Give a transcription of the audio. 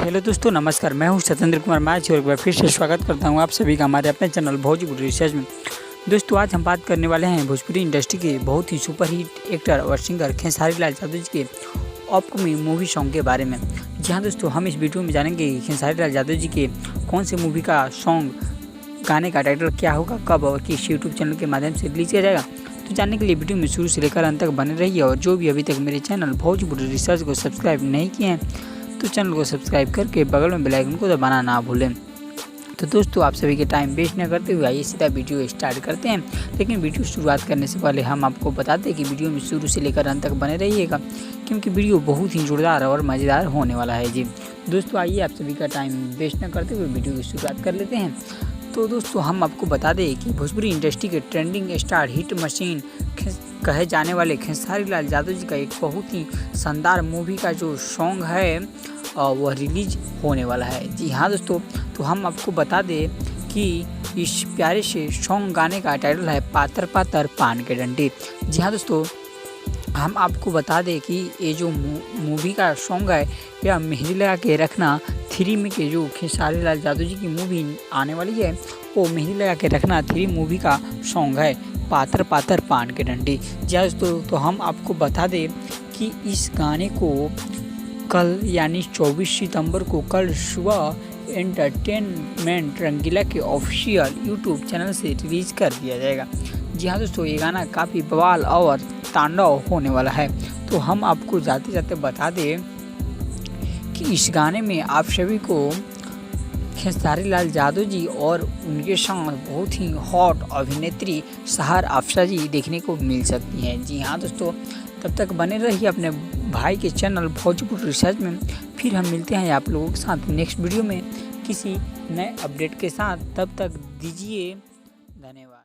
Hello दोस्तों, नमस्कार। मैं हूं सत्येंद्र कुमार माची और एक बार फिर से स्वागत करता हूं आप सभी का हमारे अपने चैनल भोजपुरी रिसर्च में। दोस्तों, आज हम बात करने वाले हैं भोजपुरी इंडस्ट्री के बहुत ही सुपरहिट एक्टर और सिंगर खेसारी लाल यादव जी के अपकमिंग मूवी सॉन्ग के बारे में। जी हाँ दोस्तों, हम इस वीडियो में जानेंगे कि खेसारी लाल यादव जी के कौन से मूवी का सॉन्ग, गाने का टाइटल क्या होगा, कब और किस यूट्यूब चैनल के माध्यम से रिलीज किया जाएगा। तो जानने के लिए वीडियो में शुरू से लेकर अंत तक बने रहिए। और जो भी अभी तक मेरे चैनल भोजपुरी रिसर्च को सब्सक्राइब नहीं किए हैं तो चैनल को सब्सक्राइब करके बगल में बेल आइकन को दबाना ना भूलें। तो दोस्तों, आप सभी के टाइम वेस्ट न करते हुए आइए सीधा वीडियो स्टार्ट करते हैं। लेकिन वीडियो शुरुआत करने से पहले हम आपको बता दें कि वीडियो में शुरू से लेकर अंत तक बने रहिएगा, क्योंकि वीडियो बहुत ही जोरदार और मज़ेदार होने वाला है। जी दोस्तों, आइए आप सभी का टाइम वेस्ट न करते हुए वीडियो की शुरुआत कर लेते हैं। तो दोस्तों, हम आपको बता दें कि भोजपुरी इंडस्ट्री के ट्रेंडिंग स्टार, हिट मशीन कहे जाने वाले खेसारी लाल यादव जी का एक बहुत ही शानदार मूवी का जो सॉन्ग है वह रिलीज होने वाला है। जी हाँ दोस्तों, तो हम आपको बता दें कि इस प्यारे से सॉन्ग गाने का टाइटल है पातर पातर पान के डंडी। जी हाँ दोस्तों, हम आपको बता दें कि ये जो मूवी का सॉन्ग है यह मेहंदी लगा के रखना 3 में के जो खेसारी लाल यादव जी की मूवी आने वाली है वो मेहंदी लगा के रखना 3 मूवी का सॉन्ग है पातर पातर पान के डंडी। जी हाँ दोस्तों, तो हम आपको बता दें कि इस गाने को कल यानी 24 सितंबर को कल सुबह एंटरटेनमेंट रंगीला के ऑफिशियल यूट्यूब चैनल से रिलीज कर दिया जाएगा। जी हाँ दोस्तों, ये गाना काफ़ी बवाल और तांडव होने वाला है। तो हम आपको जाते जाते बता दें कि इस गाने में आप सभी को खेसारी लाल यादव जी और उनके संग बहुत ही हॉट अभिनेत्री सहर अफसा जी देखने को मिल सकती हैं। जी हाँ दोस्तों, तब तक बने रहिए अपने भाई के चैनल भोजपुरी रिसर्च में। फिर हम मिलते हैं आप लोगों के साथ नेक्स्ट वीडियो में किसी नए अपडेट के साथ। तब तक दीजिए धन्यवाद।